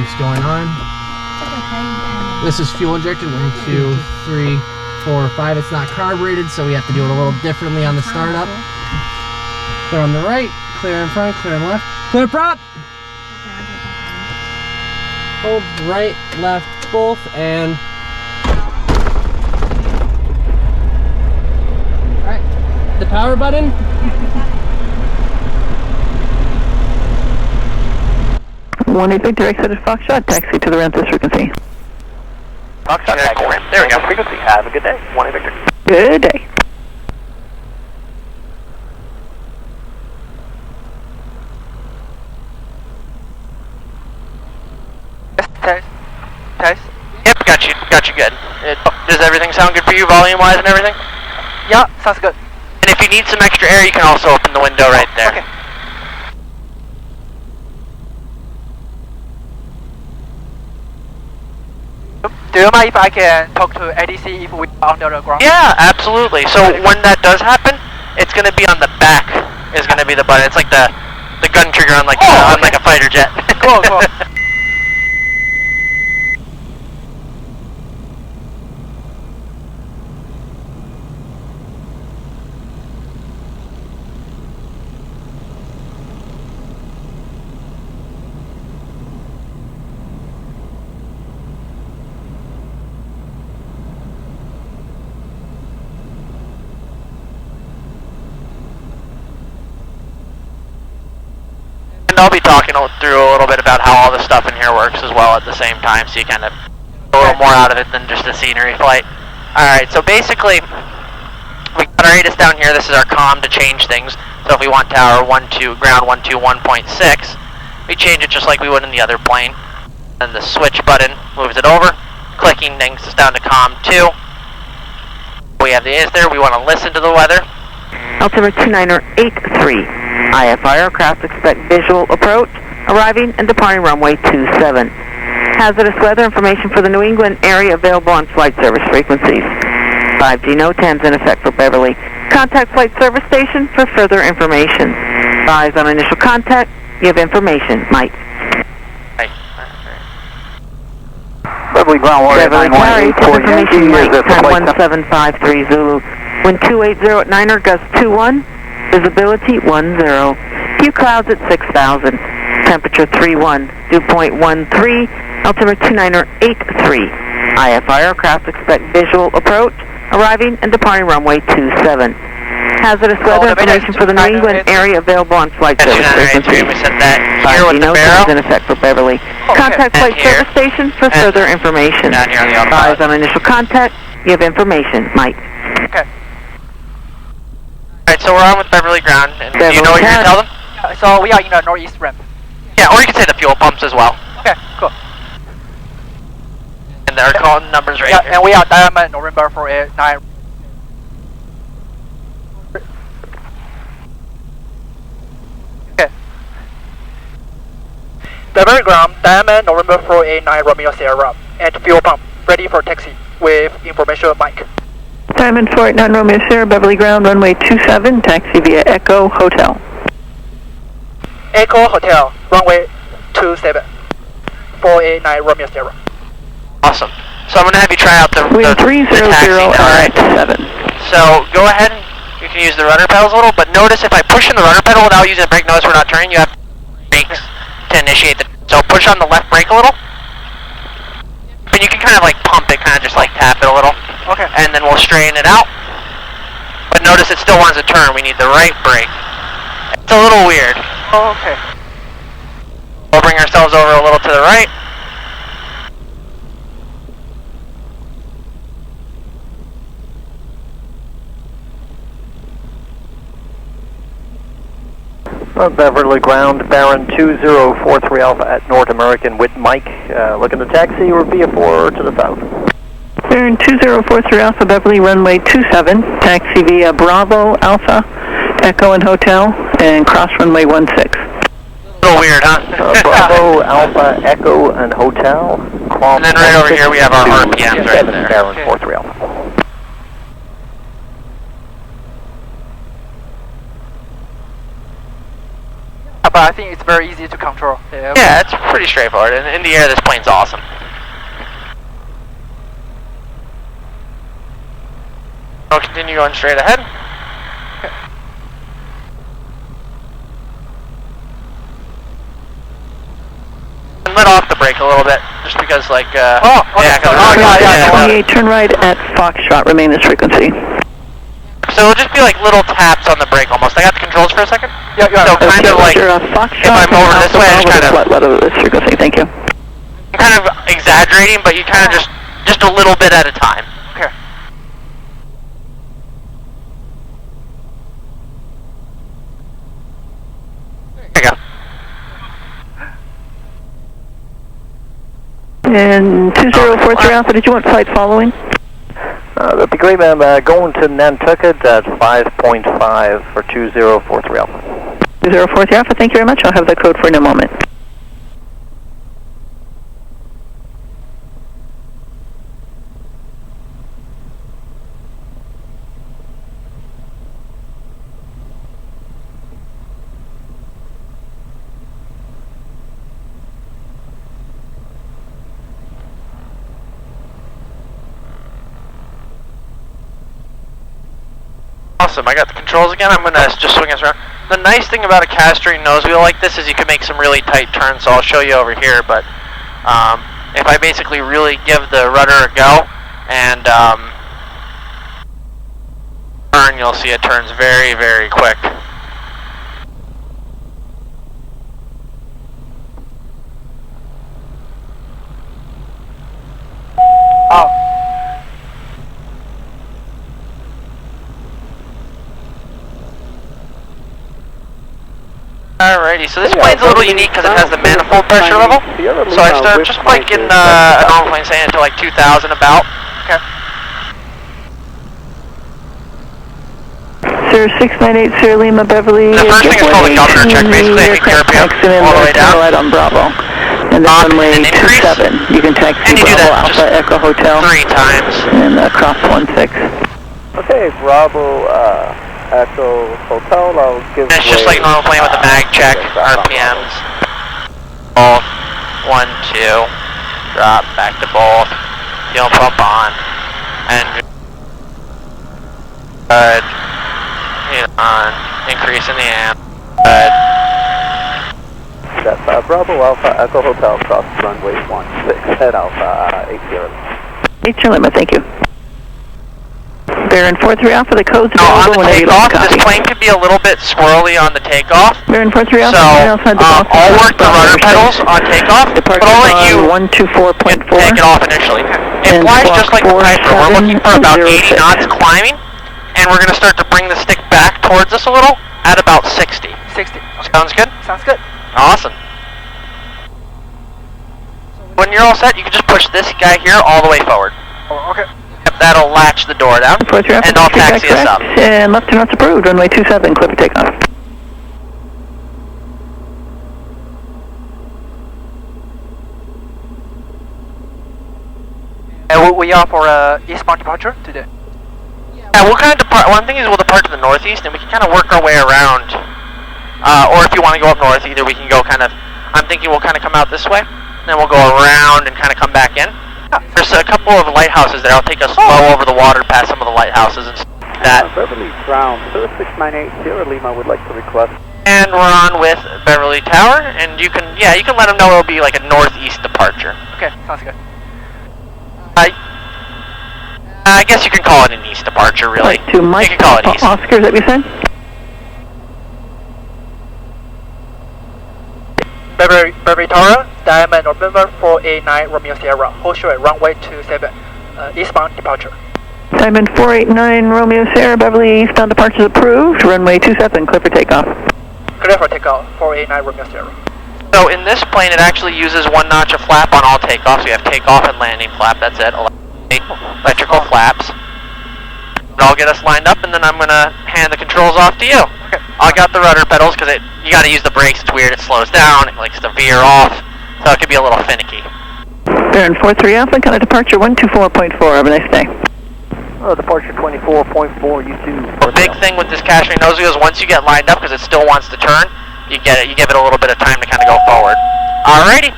What's going on? This is fuel injected. 1, 2, 3, 4, 5. It's not carbureted, so we have to do it a little differently on the startup. Clear on the right, clear in front, clear on the left. Clear prop! Hold right, left, both, and... Alright, the power button. One Victor exited Foxtrot, taxi to the ramp this frequency. Foxtrot, there we go, frequency. Have a good day. 1 Victor. Good day. Test. Yep, got you good. Does everything sound good for you, volume-wise and everything? Yeah, sounds good. And if you need some extra air, you can also open the window right there. Okay. Do you mind if I can talk to ATIS if we are under the ground? Yeah, absolutely. So when that does happen, it's going to be on the back. Is going to be the button. It's like the gun trigger on like on like a fighter jet. Cool. And I'll be talking through a little bit about how all the stuff in here works as well at the same time, so you kind of get a little more out of it than just a scenery flight. Alright, so basically, we got our ATIS down here. This is our comm to change things. So if we want tower 12, ground 121.6, we change it just like we would in the other plane. And the switch button moves it over. Clicking takes us down to comm 2. We have the ATIS there. We want to listen to the weather. Altimeter 2983. IFI aircraft expect visual approach, arriving and departing runway 27. Hazardous weather information for the New England area available on flight service frequencies. 5G NOTAMs in effect for Beverly. Contact flight service station for further information. Advise on initial contact. Give information. Mike. Beverly ground warrior Beverly carry. Tip information. Mike. Time 1753 Zulu. Wind 280 at Niner. Gust 21. Visibility 10. Few clouds at 6,000. Temperature 31. Dew point 13. Altimeter 2983. IFI aircraft expect visual approach, arriving and departing runway 27. Hazardous weather information for the New England area available on flight service frequency. 5G NOTAMs in effect for Beverly. Contact flight service station for further information. Advise on initial contact. Give information. Mike. Okay. Alright, so we're on with Beverly ground, and do you know what you're going to tell them? So we are in the northeast ramp. Yeah, or you can say the fuel pumps as well. Okay, cool. And they're calling numbers right here. And we are Diamond November 489. Okay. Beverly ground, Diamond November 489 Romeo Sierra, and fuel pump ready for taxi with information Mike. Diamond 489 Romeo Sierra, Beverly ground, runway 27, taxi via Echo Hotel. Echo Hotel, runway 27, 489 Romeo Sierra. Awesome. So I'm going to have you try out the Wind 300 at 7. So go ahead and you can use the rudder pedals a little, but notice if I push in the rudder pedal without using the brake, notice we're not turning, you have brakes to initiate the... So push on the left brake a little. And you can kind of like pump it, kind of just like tap it a little. Okay. And then we'll straighten it out. But notice it still wants to turn, we need the right brake. It's a little weird. Oh, okay. We'll bring ourselves over a little to the right. Beverly ground, Baron 2043 Alpha at North American with Mike. Looking to taxi or via 4 to the south. Baron 2043 Alpha, Beverly runway 27, taxi via Bravo Alpha, Echo and Hotel, and cross runway 16. A little weird, huh? Bravo, Alpha, Echo, and Hotel. And then right over here we have our RPMs right there. Baron 43 Alpha. but I think it's very easy to control. Yeah, it's pretty straightforward. In the air, this plane's awesome. I'll continue going straight ahead. Okay. And let off the brake a little bit, just because, like, yeah. 28, turn right at Foxtrot, remain this frequency. So it'll just be like little taps on the brake almost. I got the controls for a second? Yeah, yeah. So kind of like, Foxtrot, if I'm over this way, I just kind of... Flat level this frequency, thank you. I'm kind of exaggerating, but you kind of just a little bit at a time. Okay. There you go. And 2043 Alpha, did you want flight following? That'd be great, ma'am. Going to Nantucket at 5.5 for 2043 Alpha. 2043 Alpha, thank you very much. I'll have the code for in a moment. Awesome, I got the controls again. I'm going to just swing us around. The nice thing about a castrating nose wheel like this is you can make some really tight turns, so I'll show you over here, but if I basically really give the rudder a go and turn, you'll see it turns very, very quick. Oh. Alrighty, so this plane's a little unique because it has the manifold pressure level. So I start just like in a normal plane, saying it to like 2,000 about. Okay. Sir, 698 Sierra Lima, Beverly. The first thing is called a governor check, basically I think RPM all the way down. Right on Bravo. And then runway 27. You can taxi Bravo Alpha Echo Hotel. 3 times. And cross 16. Okay, Bravo Echo Hotel, I'll give And it's just like normal plane with a mag check, RPMs. Both, 1, 2, drop, back to both, fuel pump on, and good, on, increasing the amp, good. That's Bravo Alpha Echo Hotel, cross runway 16, head Alpha 80. 8 Lima, thank you. Baron 43 Alpha, the code's Now on available the whenever you takeoff, like to this copy. plane could be a little bit squirrely on the takeoff. Baron 43 Alpha, So I'll work the rudder pedals on takeoff, but I'll let you 124.4. take it off initially. It flies just like the Piper. We're looking for about 80 knots climbing, and we're going to start to bring the stick back towards us a little at about 60. 60. Sounds good? Sounds good. Awesome. When you're all set, you can just push this guy here all the way forward. Oh, okay. Yep, that'll latch the door down, and I'll taxi us up. And left to knots approved, runway 27, clear for takeoff. And we are for eastbound departure today. Yeah, we'll kind of depart. One thing is we'll depart to the northeast, and we can kind of work our way around. Or if you want to go up north, either we can go kind of. I'm thinking we'll kind of come out this way, then we'll go around and kind of come back in. There's a couple of lighthouses there. I'll take us slow over the water past some of the lighthouses and that. Beverly Ground, 698 Sierra Lima would like to request. And we're on with Beverly Tower, and you can let them know it'll be like a northeast departure. Okay, sounds good. I guess you can call it an east departure, really. To Mike, you can call it east. Oscar, is that what you said? Beverly Tower, Diamond November 489 Romeo Sierra, hold short at runway 27, eastbound departure. Diamond 489 Romeo Sierra, Beverly eastbound departure approved, runway 27, clear for takeoff. Clear for takeoff, 489 Romeo Sierra. So in this plane, it actually uses 1 notch of flap on all takeoffs. We have takeoff and landing flap, that's it. Electrical flaps. And I'll get us lined up, and then I'm going to hand the controls off to you. Okay. I got the rudder pedals, because you got to use the brakes. It's weird. It slows down. It likes to veer off. So it could be a little finicky. Baron 43 Alpha, kind of departure 124.4. Have a nice day. Departure 24.4, you too. The big thing with this castrating nose wheel is once you get lined up, because it still wants to turn, you get it. You give it a little bit of time to kind of go forward. Alrighty,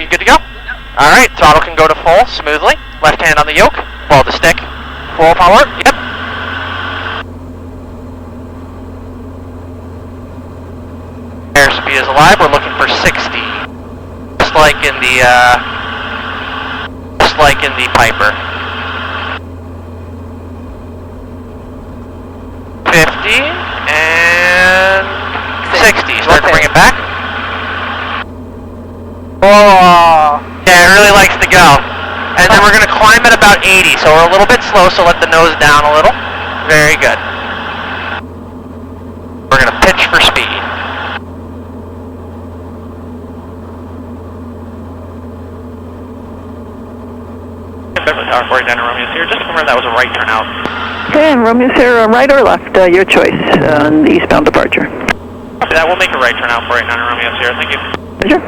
you good to go? Alright, throttle can go to full smoothly. Left hand on the yoke, pull the stick. Full power, yep. Airspeed is alive, we're looking for 60. Just like in the Piper. 50 and 60. Start to bring it back. Oh. Yeah, it really likes to go. And then we're going to climb at about 80, so we're a little bit slow, so let the nose down a little. Very good. We're going to pitch for speed. Beverly Tower 49 Romeo Sierra, just remember that was a right turnout. Okay, and Romeo Sierra, right or left? Your choice on the eastbound departure. That will make a right turnout 49 Romeo Sierra, thank you. Roger.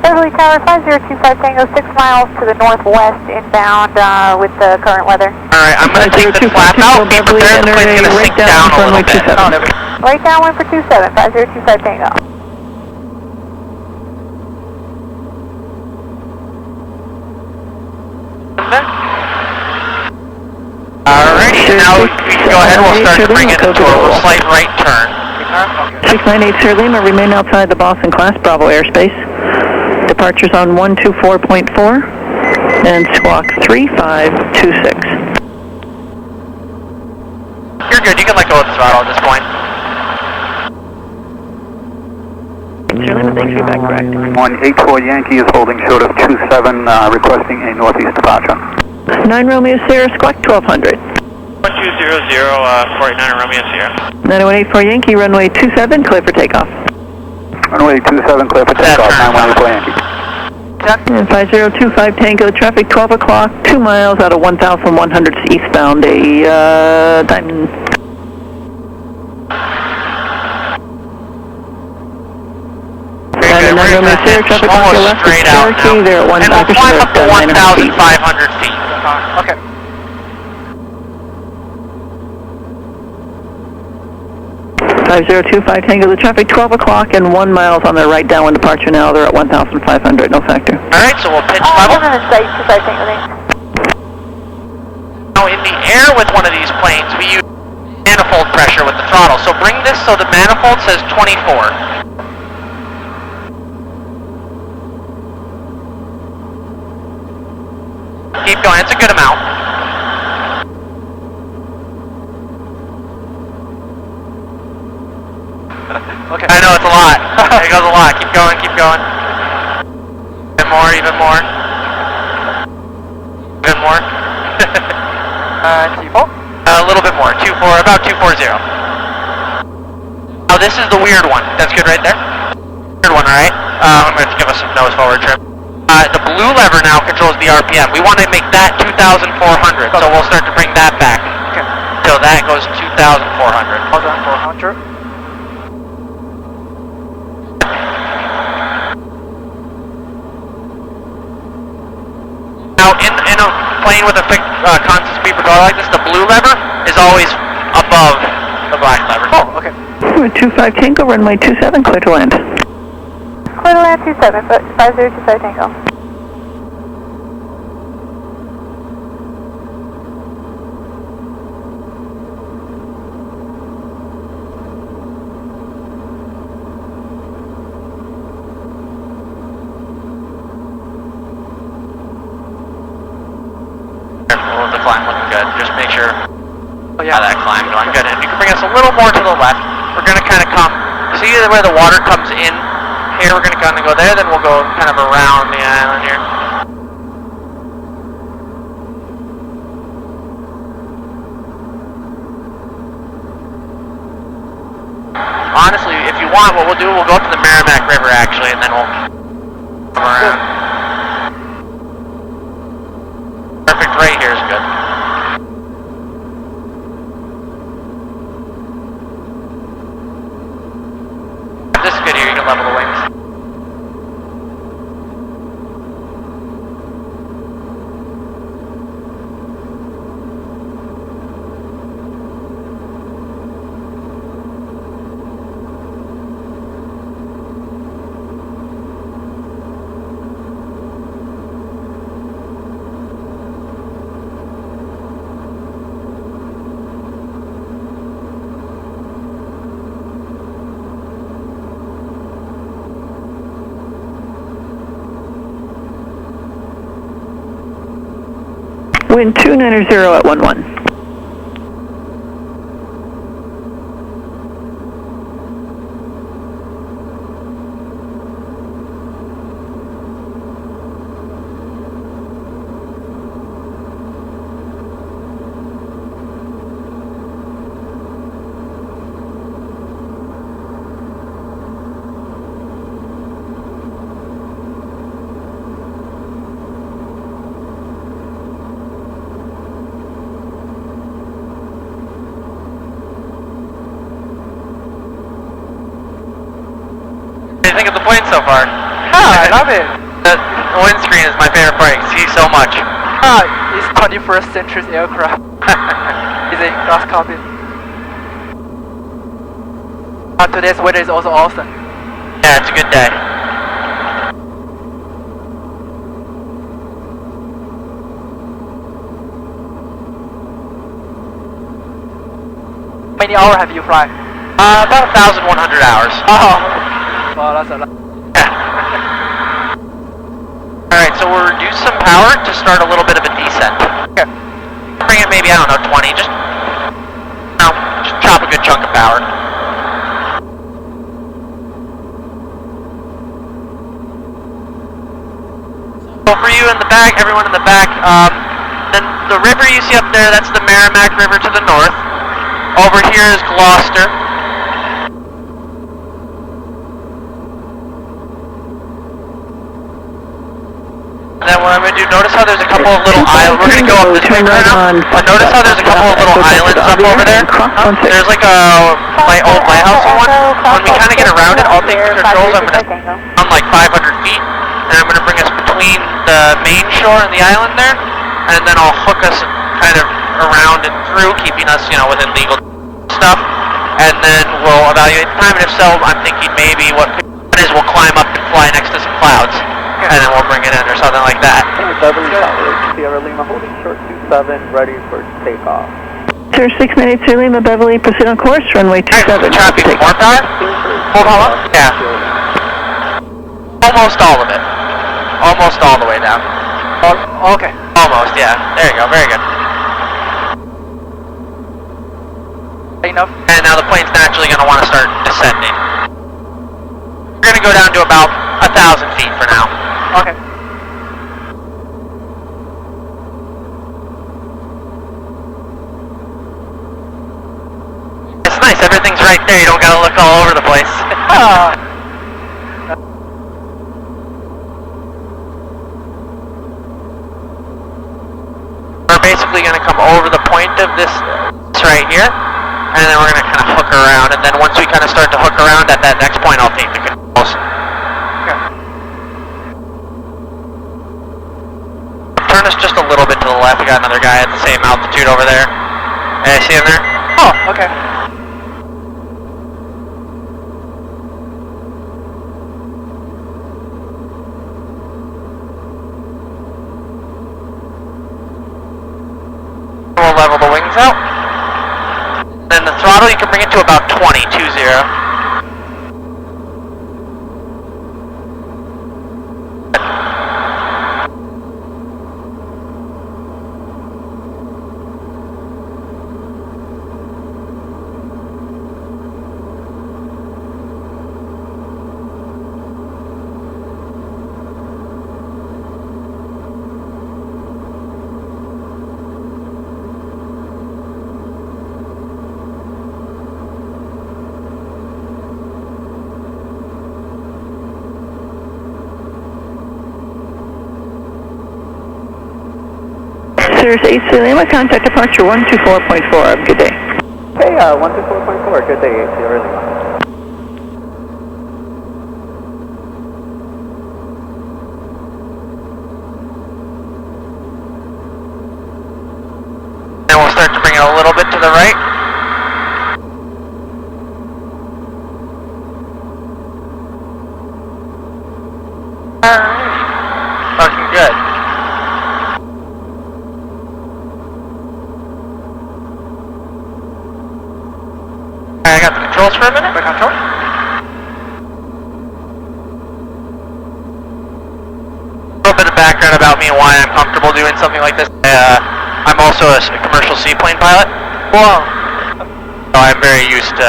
Beverly Tower 5025 Tango, 6 miles to the northwest inbound with the current weather. Alright, I'm going to take the flap out. Be prepared, the plane's going to sink down a little bit. Right downwind for 27, 5025 Tango. Alrighty, now we can go ahead and we'll start to bring it into a slight right turn. 698 Lima, remain outside the Boston class, Bravo airspace. Departures on 124.4 and squawk 3526. You're good, you can let go of the throttle at this point. Lima, thanks for your back correct. 184 Yankee is holding short of 27, requesting a northeast departure. 9 Romeo Sierra, squawk 1200. 1200, 49 Romeo Sierra. 9184 Yankee, runway 27, clear for takeoff. Runway 27, clear for takeoff, 914 Yankee. And 5025 Tango, traffic 12 o'clock, 2 miles out of 1100 eastbound, a diamond. Very good, we're traffic on your left, straight out now. there at 1 and we'll climb up to 1,500 feet. Okay. Five 5025 Tango, the traffic 12 o'clock and 1 miles on their right downwind departure now. They're at 1,500, no factor. Alright, so we'll pitch level. I'm going to say 25 Tango, thanks. Now in the air with one of these planes, we use manifold pressure with the throttle. So bring this so the manifold says 24. Keep going, it's a good amount. Okay. I know it's a lot. It goes a lot. Keep going, keep going. Even more, even more. Even more. T4? A little bit more. 24, about 240. Oh, this is the weird one. That's good right there. Weird one, alright? I'm going to give us some nose forward trim. The blue lever now controls the RPM. We want to make that 2,400, so we'll start to bring that back. Okay. So that goes 2,400. 1,400. Now, in a plane with a fixed constant speed controller like this, the blue lever is always above the black lever. Oh, okay. 25 Tango, runway 27, clear to land. Clear to land 27, 5025 Tango. The climb looking good. Just make sure Oh, yeah. that climb going good. And if you can bring us a little more to the left, we're going to kind of come, see where the water comes in? Here we're going to kind of go there, then we'll go kind of around the island here. Honestly, if you want, what we'll do, we'll go up to the Merrimack River actually, and then we'll come around. Perfect, right here is good. If this is good here, you can level the wings. Wind 290 at 11. What do you think of the plane so far? I love it. The windscreen is my favorite part. You can see so much. It's 21st century aircraft. It's a glass cockpit. Today's weather is also awesome. Yeah, it's a good day. How many hours have you fly? About 1,100 hours. Oh. Wow, that's a lot. Alright, so we'll reduce some power to start a little bit of a descent. Okay. Bring it maybe, I don't know, 20, just chop a good chunk of power. So for you in the back, everyone in the back, then the river you see up there, that's the Merrimack River to the north. Over here is Gloucester. Then what I'm going to do, notice how there's a couple of little islands. We're going to go up this way right now. Notice how there's a couple of little islands up over there. There's like my old lighthouse one. When we kind of get around it, I'll take controls. I'm going to on like 500 feet, and I'm going to bring us between the main shore and the island there, and then I'll hook us kind of around and through, keeping us, you know, within legal stuff. And then we'll evaluate the time, and if so, I'm thinking maybe what could happen is we'll climb up and fly next to some clouds. And then we'll bring it in or something like that. Beverly Tower, Sierra Lima holding short 27, ready for takeoff. Sir 698 Sierra Lima Beverly, proceed on course, runway 27. Traffic more power? Hold on. Yeah. Almost all of it. Almost all the way down. Oh, okay. Almost, yeah. There you go, very good. Enough. And now the plane's naturally going to want to start descending. We're going to go down to about 1,000 feet for now. Okay. It's nice, everything's right there, you don't gotta look all over the place. We're basically gonna come over the point of this right here, and then we're gonna kind of hook around, and then once we kind of start to hook around at that next point, I'll take the controls. Turn us just a little bit to the left. We got another guy at the same altitude over there. Hey, see him there? Oh, okay. We'll level the wings out. Then the throttle, you can bring it to about 20, 20. Sirius 8 Sierra Lima, contact departure 124.4. Have a good day. Hey, 124.4, good day, Sierra Lima. Then we'll start to bring it a little bit to the right. Alright. Looking good. I got the controls for a minute. The control? A little bit of background about me and why I'm comfortable doing something like this. I'm also a commercial seaplane pilot. Wow. So I'm very used to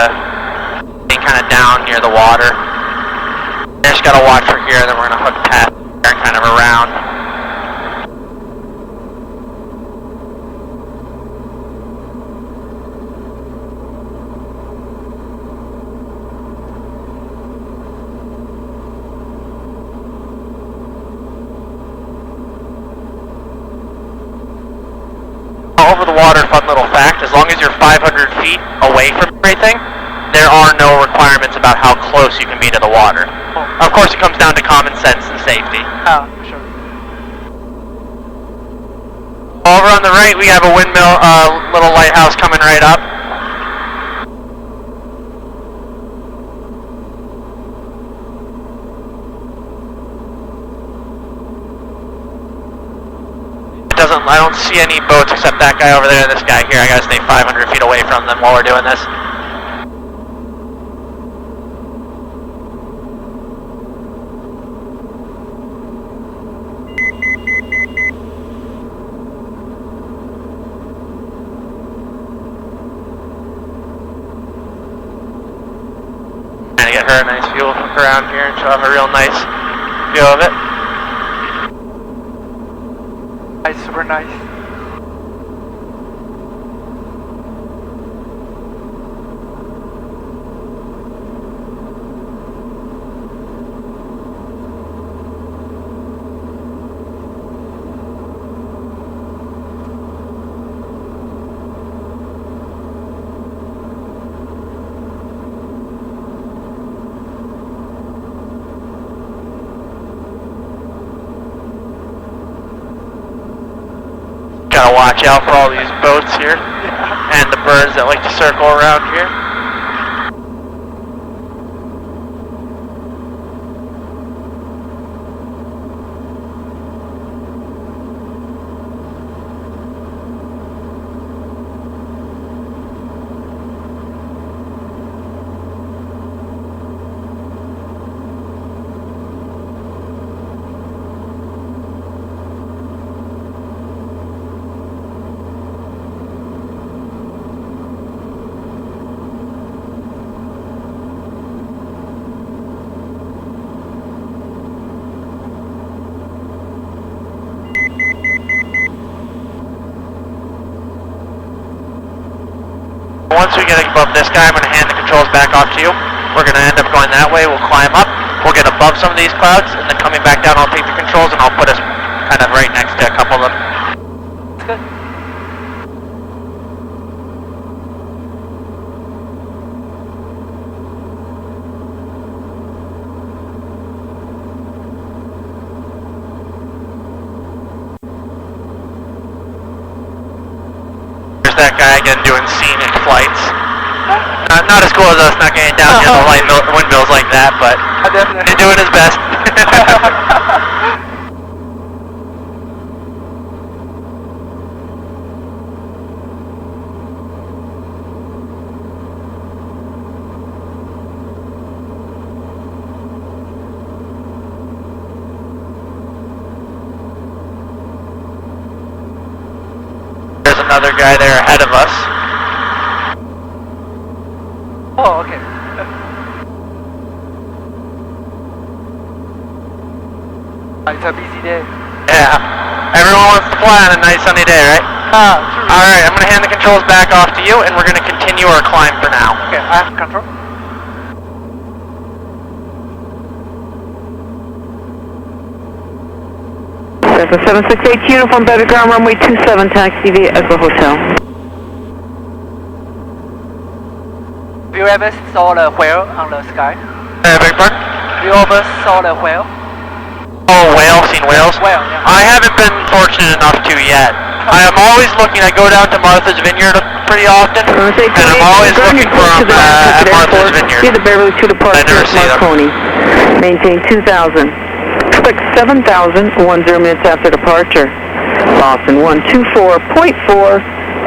being kind of down near the water. I just gotta watch for here, then we're gonna hook past there and kind of around. Over the water, fun little fact, as long as you're 500 feet away from everything, there are no requirements about how close you can be to the water. Of course, it comes down to common sense and safety. Ah, sure. Over on the right, we have a windmill, little lighthouse coming right up. I don't see any boats except that guy over there and this guy here. I gotta stay 500 feet away from them while we're doing this. Trying to get her a nice view around here and she'll have a real nice view of it. It's super nice. Gotta watch out for all these boats here and the birds that like to circle around here. Once we get above this guy, I'm going to hand the controls back off to you. We're going to end up going that way. We'll climb up. We'll get above some of these clouds, and then coming back down, I'll take the controls, and I'll put us kind of right next to a couple of them. Good. There's that guy again doing scenic flights. Not as cool as us, not getting down near the light windmills like that, but he's doing his best. There's another guy there ahead of us. Oh, okay. It's a busy day. Yeah. Everyone wants to fly on a nice sunny day, right? True. Alright, I'm going to hand the controls back off to you, and we're going to continue our climb for now. Okay, I have control. That's a 768 uniform, Bevery ground runway 27, taxi via Echo Hotel. Have you ever saw a whale on the sky? Beg pardon? Have you ever saw a whale? Oh, whale, seen whales? Whale, yeah. I haven't been fortunate enough to yet. I am always looking, I go down to Martha's Vineyard pretty often, and I'm always looking for them at Martha's Vineyard. See the Beverly to departure I never see them. Marconi. Maintain 2,000. Expect 7,000, 10 minutes after departure. Boston 124.4,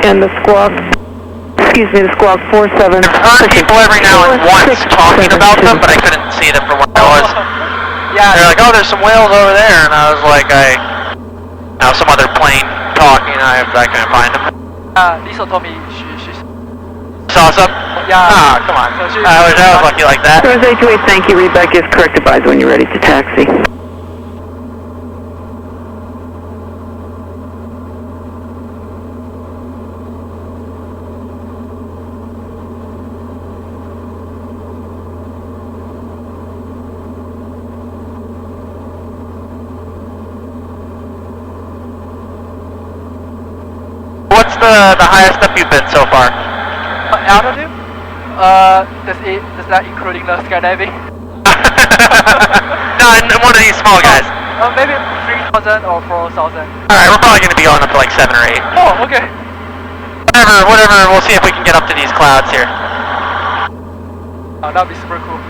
and the squawk, excuse me, the squawk 47. I've heard people every now and once talking about them, but I couldn't see them for what it was. Yeah. They're like, oh, there's some whales over there, and I was like, some other plane talking. I couldn't find him. Lisa told me she Saw some? yeah. Ah, come on. So I was lucky like that. Stars 828, thank you. Readback is correct. Advise when you're ready to taxi. What's the highest up you've been so far? Altitude? Does that including the skydiving? No, one of these small guys. Maybe 3,000 or 4,000. Alright, we're probably going to be going up to like 7 or 8. Oh, okay. Whatever, we'll see if we can get up to these clouds here. Oh, that'd be super cool.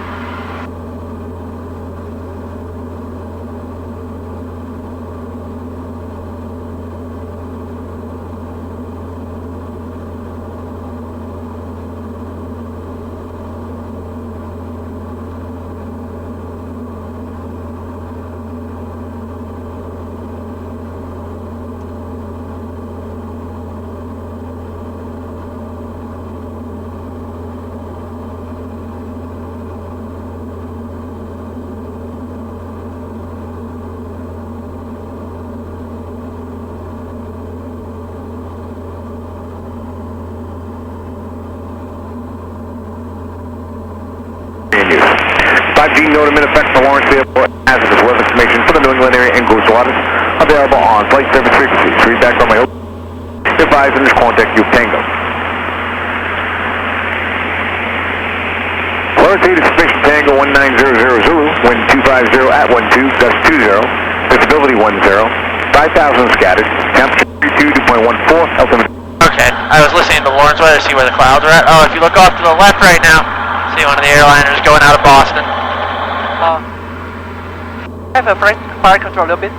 Node in effect for Lawrence Airport. Hazardous weather information for the New England area and Goose Waters. Available on flight service frequencies. Readback on my hope. Advise and contact you, Tango. Lawrence Information Tango 1900 Zulu. Wind 250 at 12, gust 20. Visibility 10. 5,000 scattered. Temperature 32.14. Altimeter. Okay, I was listening to Lawrence weather to see where the clouds are at. Oh, if you look off to the left right now, see one of the airliners going out of Boston. I have a fire control a little bit.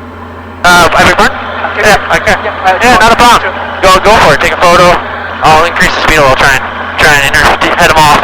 Avier? Yeah, okay. Yeah, not a problem. Go for it. Take a photo. I'll increase the speed a little. Try and head them off.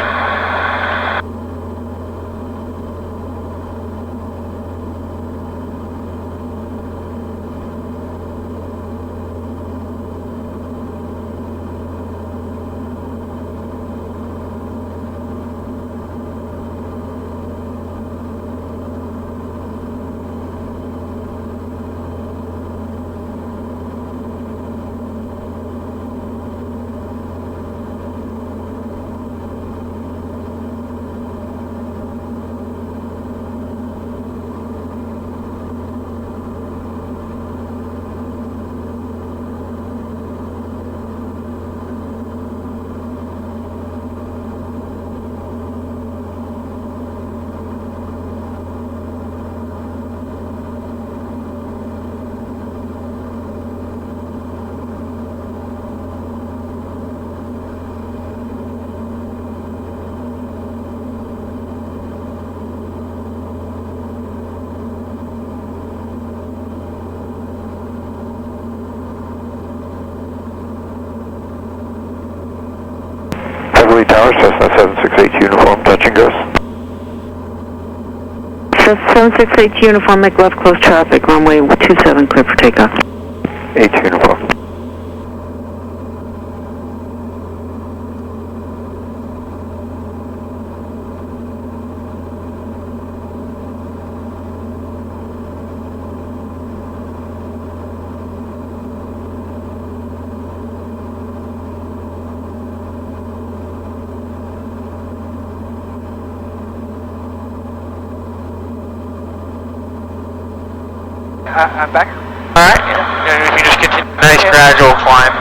Beverly Tower, Cessna 768 uniform, touch and go. Cessna 768 uniform, make left close traffic, runway 27 clear for takeoff. 8 uniform. I'm back. Alright, yeah. If you just continue, nice gradual climb.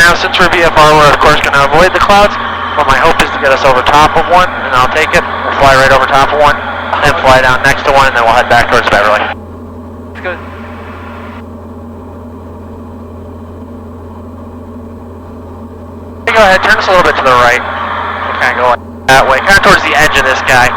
Now, since we're VFR, we're of course going to avoid the clouds, but my hope is to get us over top of one, and I'll take it. We'll fly right over top of one, then fly down next to one, and then we'll head back towards Beverly. good. Go ahead, turn us a little bit to the right. We'll kind of go like that way, kind of towards the edge of this guy.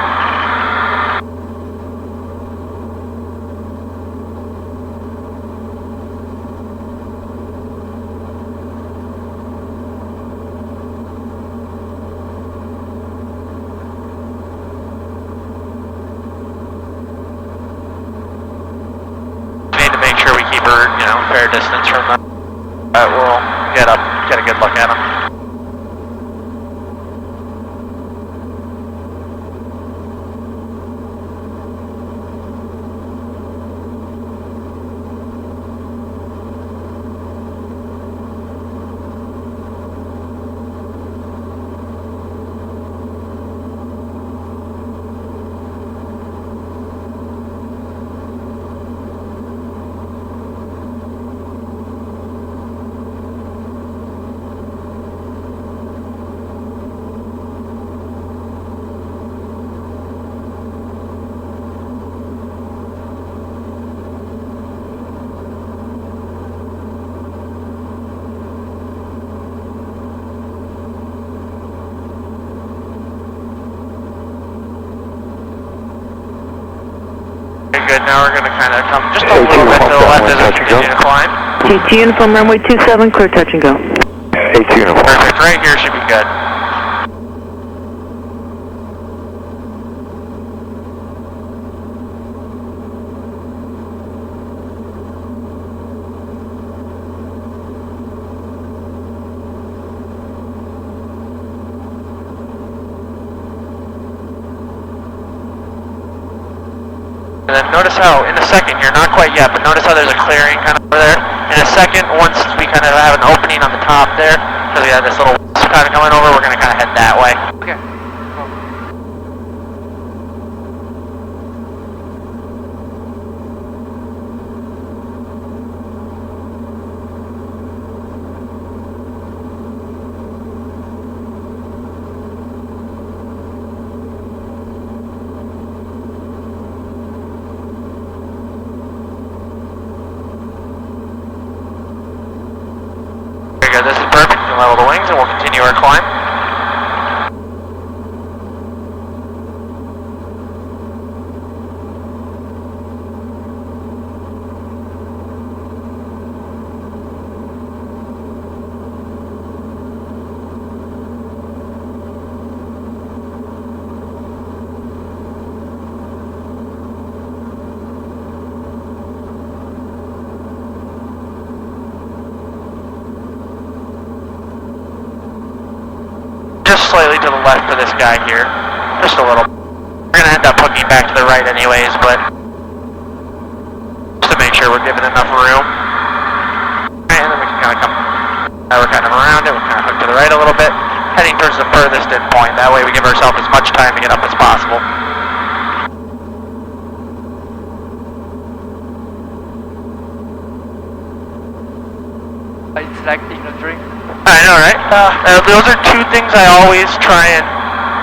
Fair distance from that. We'll get up, get a good look at him. Good, now we're going to kind of come just a little bit to the left as we continue to climb. GT uniform runway 27, clear touch and go. AT uniform. Perfect, right here should be good. And then notice how, in a second here, not quite yet, but notice how there's a clearing kind of over there. In a second, once we kind of have an opening on the top there, because we have this little kind of coming over, we're going to kind of head that way. Okay. This is perfect. We can level the wings and we'll continue our climb. Just slightly to the left for this guy here. Just a little. We're going to end up hooking back to the right anyways, but just to make sure we're giving enough room. And then we can kind of come, now we're kind of around it, we'll kind of hook to the right a little bit, heading towards the furthest endpoint. That way we give ourselves as much time to get up as possible. It's like in a dream. I know, right? Those are two things I always try and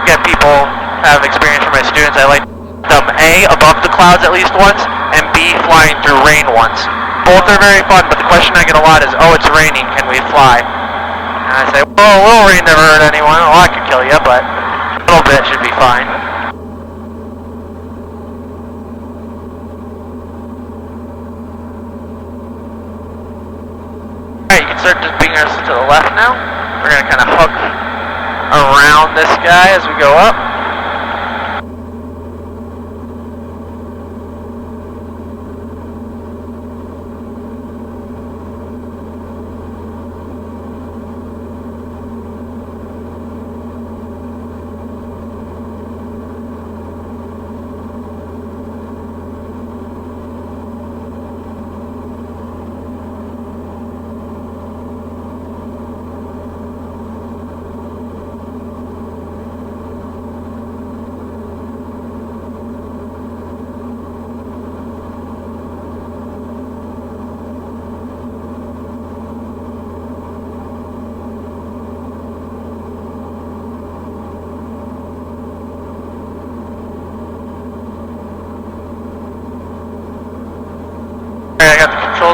get people have experience for my students. I like them A, above the clouds at least once, and B, flying through rain once. Both are very fun, but the question I get a lot is, oh, it's raining, can we fly? And I say, well, a little rain never hurt anyone. Well, I could kill you, but a little bit should be fine. Alright, you can start just bringing us to the left now. We're going to kind of hook around this guy as we go up.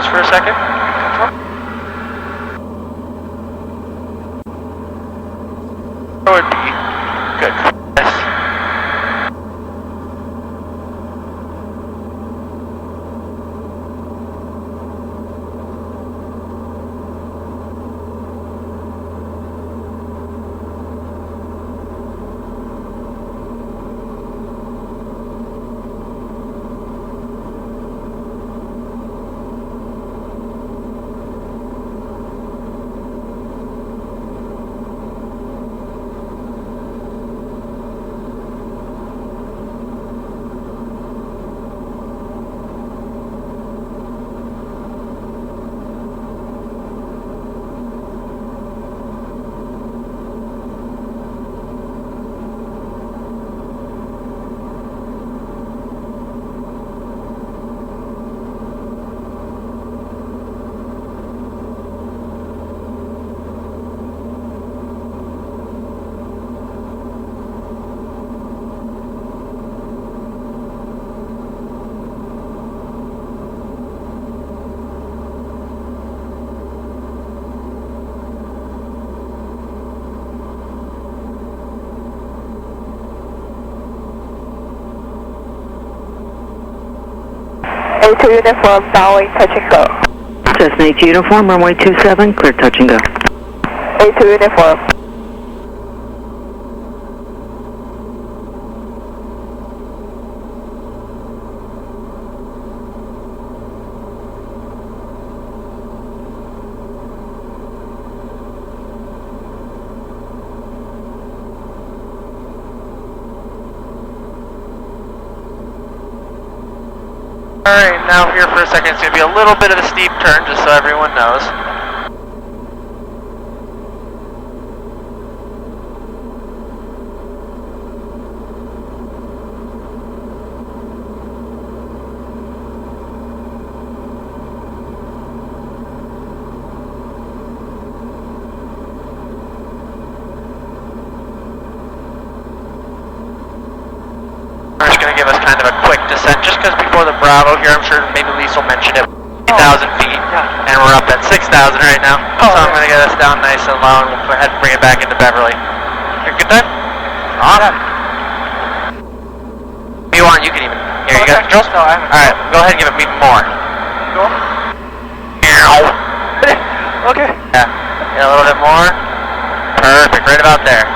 controls for a second. That would be good. Yes. A2 uniform, downwind, touch and go. Cessna 8 uniform, runway 27, clear touch and go. A2 uniform. Alright, now here for a second, it's going to be a little bit of a steep turn, just so everyone knows. It's going to give us kind of a quick descent, just because before the Bravo here, I'm sure maybe Lisa will mention it, 8,000 feet, and we're up at 6,000 right now, so I'm going to get us down nice and low, and we'll go ahead and bring it back into Beverly. You're good then? Awesome. If you want, you can even, here, you got controls? No, I haven't. Alright, go ahead and give it even more. Go. Okay. Yeah, a little bit more. Perfect, right about there.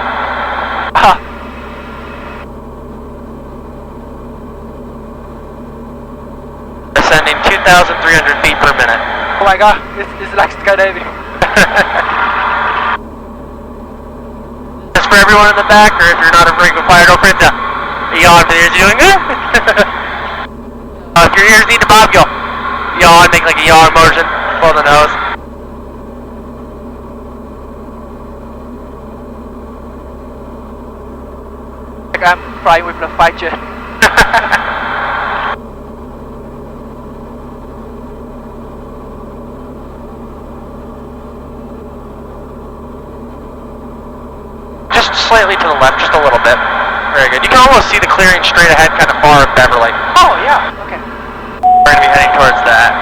Ascending 2,300 feet per minute. Oh my god, it's like skydiving. Just for everyone in the back, or if you're not a frequent flyer, don't print the yawn if your ears doing it. If your ears need to bob, go yawn, make like a yawn motion, blow the nose. Like I'm flying with the fight jet. Just slightly to the left, just a little bit. Very good. You can almost see the clearing straight ahead, kind of far of Beverly. Oh yeah, okay. We're going to be heading towards that.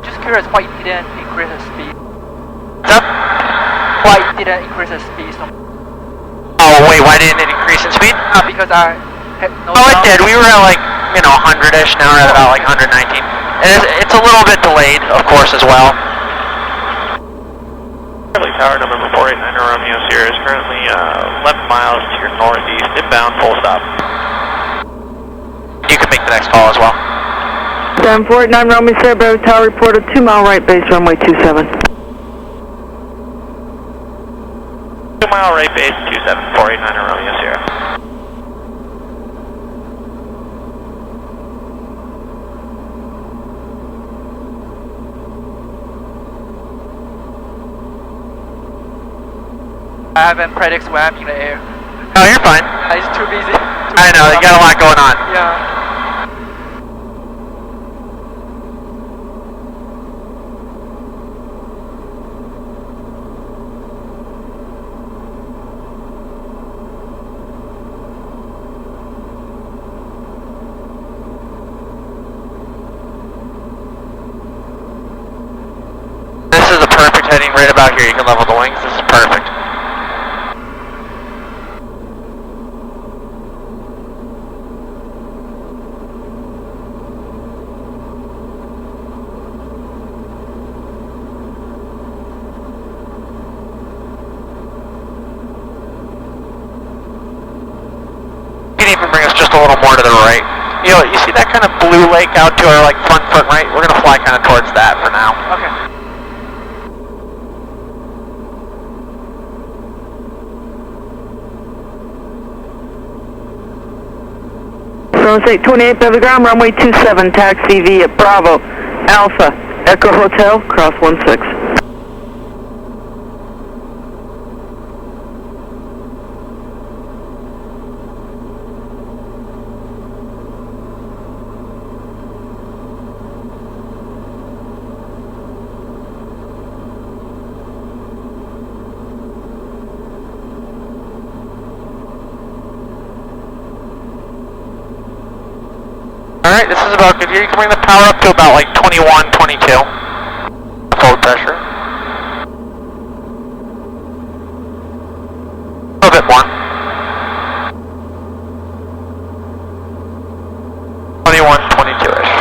Just curious why it didn't increase the speed. What's up? Why it didn't increase the speed so Oh wait, why didn't it increase in speed? because I had no Oh, it sound. did. We were at like, 100-ish. Now we're at about like 119. It's a little bit delayed, of course, as well. Tower number 489 Romeo Sierra is currently 11 miles to your northeast, inbound, full stop. You can make the next call as well. 749 Romeo Sierra, Beverly Tower reported 2 mile right base, runway 27. 2 mile right base, 27, 489 Romeo Sierra. I haven't predicted when I'm in the air. Oh, you're fine. It's too busy. I know, you got a lot going on. Yeah. getting right about here, you can level the wings. This is perfect. Bring us just a little more to the right. You know, you see that kind of blue lake out to our like front right? We're gonna fly kind of towards that for now. Okay. Kronos 828 Bevery ground, runway 27, taxi via Bravo, Alpha, Echo Hotel, cross 16. Alright, this is about good here. You can bring the power up to about like 21, 22. Full pressure. A little bit more. 21, 22-ish.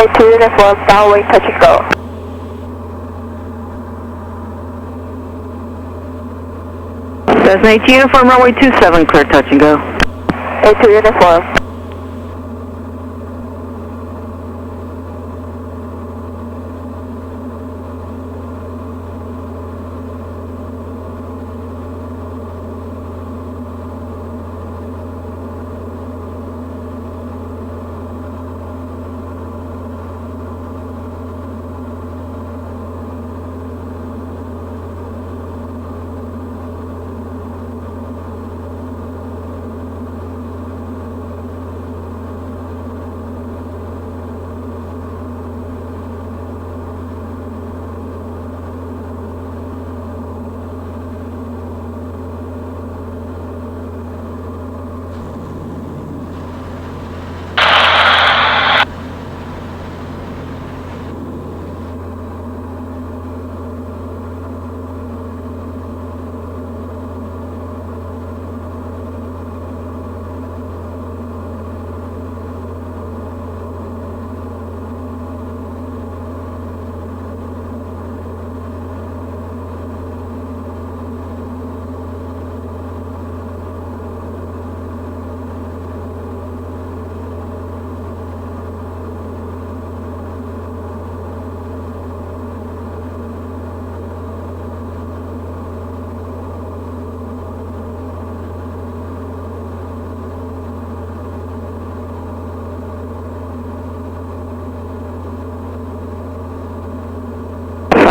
A2 uniform, downwind, touch and go. Cessna 8 uniform, runway 27, clear touch and go. A2 uniform.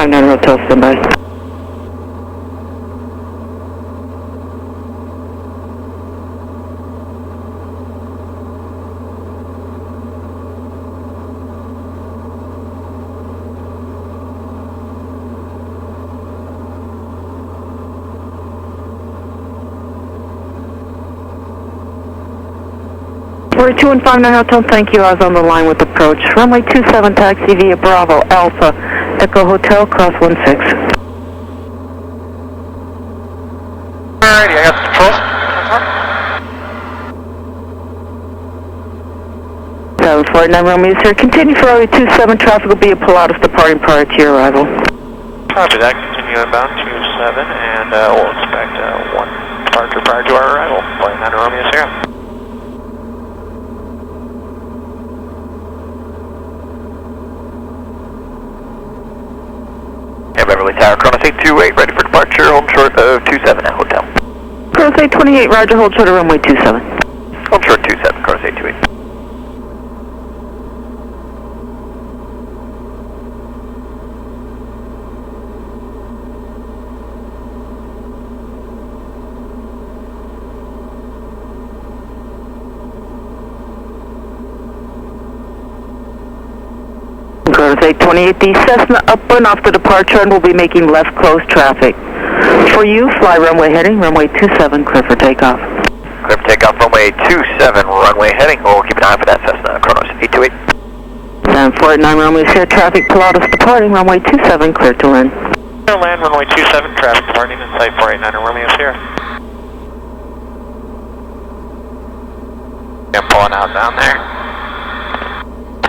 Hotel, standby. We're 215 Hotel, thank you. I was on the line with approach. Runway 27, taxi via Bravo, Alpha, Echo Hotel, cross 16. Alrighty, I got the controls. 749 Romeo is here. Continue for runway 27, traffic will be a Pilatus departing prior to your arrival. Copy that, continue inbound 27, and we'll expect one departure prior to our arrival. Flight 9 Romeo is here. Beverly Tower, Kronos 828, ready for departure, home short of 27 at hotel. Kronos 828, roger, hold short of runway 27. Home short 27, Kronos 828. Kronos 28, the Cessna upwind off the departure and will be making left close traffic. For you, fly runway heading, runway 27, clear for takeoff. Clear for takeoff, runway 27, runway heading. We'll keep an eye for that Cessna, Kronos 828. And 489 runway Sierra traffic, Pilatus departing, runway 27, clear to land. Clear to land, runway 27, traffic departing inside 489 and Romeo Sierra. I'm pulling out down there.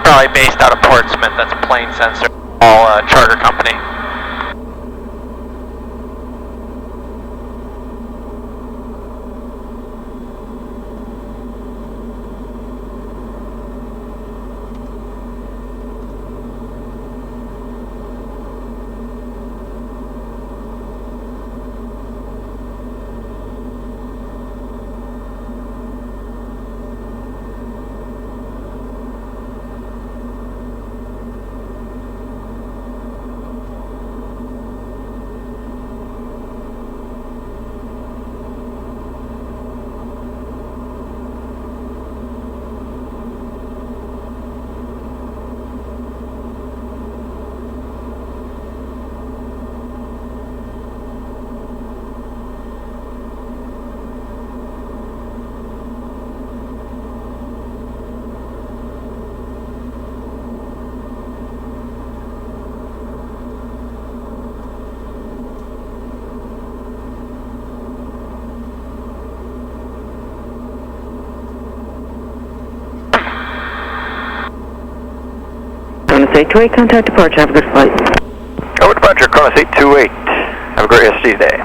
Probably based out of Portsmouth, that's a plane sensor, all charter company. Kronos 828, contact departure, have a good flight. Over departure, Kronos 828. Have a great rest of your day.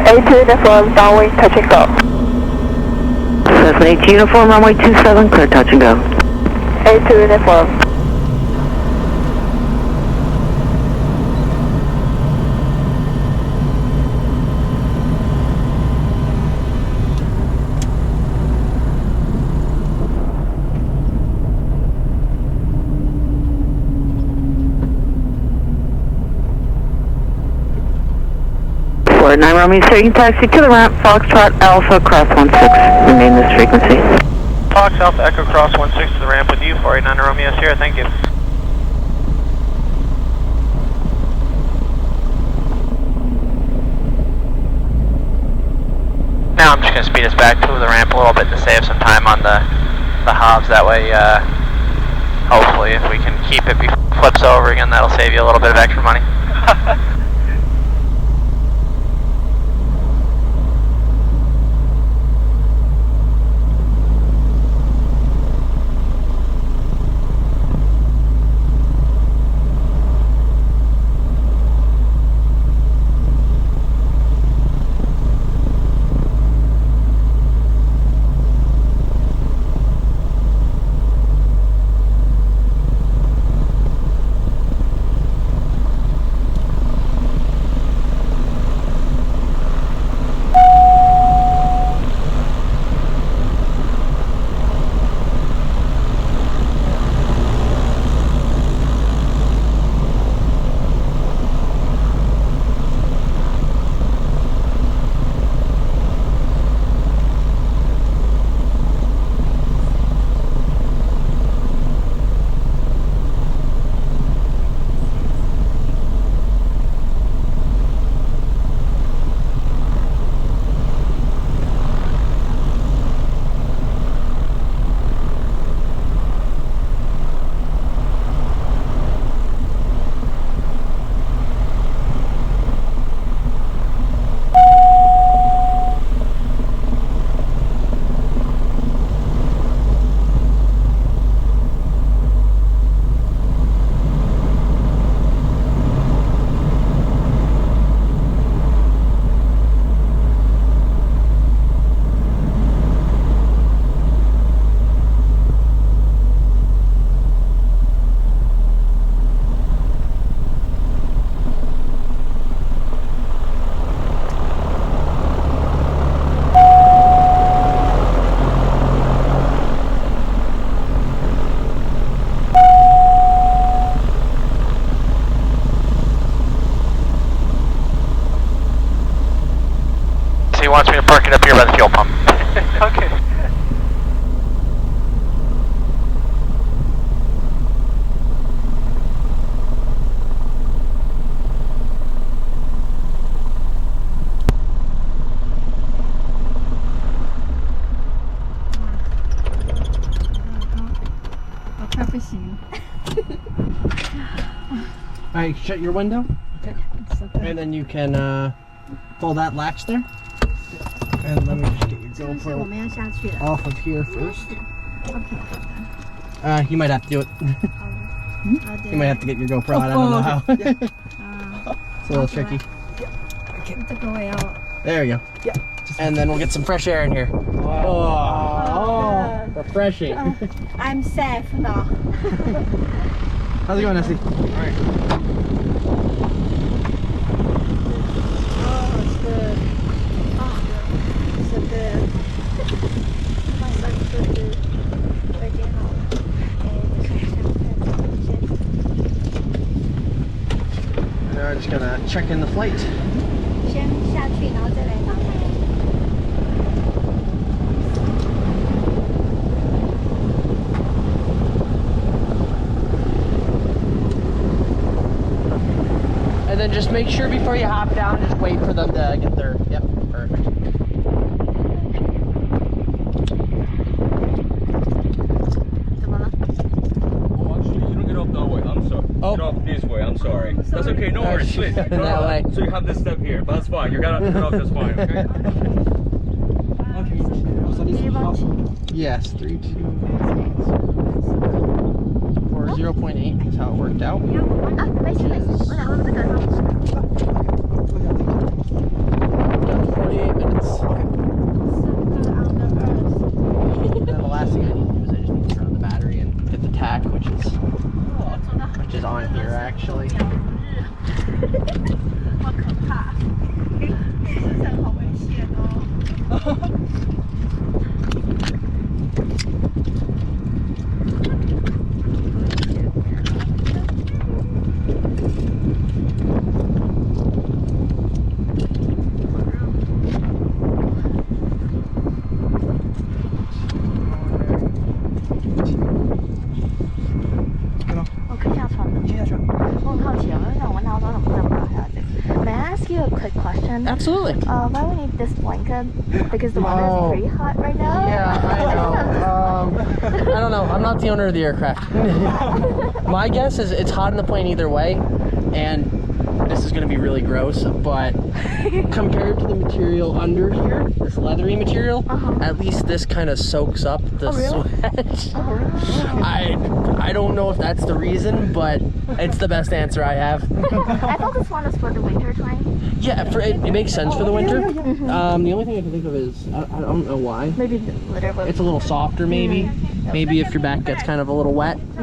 A2 uniform, downwind, touch and go. Cessna 8 uniform, runway 27, clear touch and go. A2 uniform. Forward 9 Romeo, starting taxi to the ramp, Foxtrot Alpha, cross 16, remain this frequency. Fox Alpha Echo Cross 16 to the ramp with you, 489 Romeo Sierra, thank you. Now I'm just going to speed us back to the ramp a little bit to save some time on the hobs, that way hopefully if we can keep it before it flips over again, that'll save you a little bit of extra money. parking up here by the fuel pump. Okay. Alright, shut your window. Okay. And then you can pull that latch there. And let me just get your GoPro off of here first. You might have to do it. You might have to get your GoPro out. I don't know how. It's a little tricky. There we go. And then we'll get some fresh air in here. Oh, refreshing. I'm safe now. How's it going, Nessie? Alright. Oh, it's good. Oh, so good. My son's so good. Now we're just gonna check in the flight. 先下去，然后再来打开。 And then just make sure before you hop down, just wait for them to get their, yep, perfect. Oh, actually, you don't get off that way, I'm sorry. Oh. Get off this way, I'm sorry. That's okay, no worries, please. That way. So you have this step here, but that's fine. You gotta get off this fine, okay? Yes, 0.8 is how it worked out. 48 minutes. And then the last thing I need to do is I just need to turn on the battery and hit the tack, which is on here actually. Absolutely. Why we need this blanket? Because the weather is pretty hot right now. Yeah, I know. I don't know. I'm not the owner of the aircraft. My guess is it's hot in the plane either way, and this is going to be really gross, but compared to the material under here, this leathery material, at least this kind of soaks up the sweat. I don't know if that's the reason, but it's the best answer I have. I thought this one was for the winter time. Yeah, it makes sense for the winter. The only thing I can think of is, I don't know why. Maybe the litter. It's a little softer maybe. Maybe if your back gets kind of a little wet.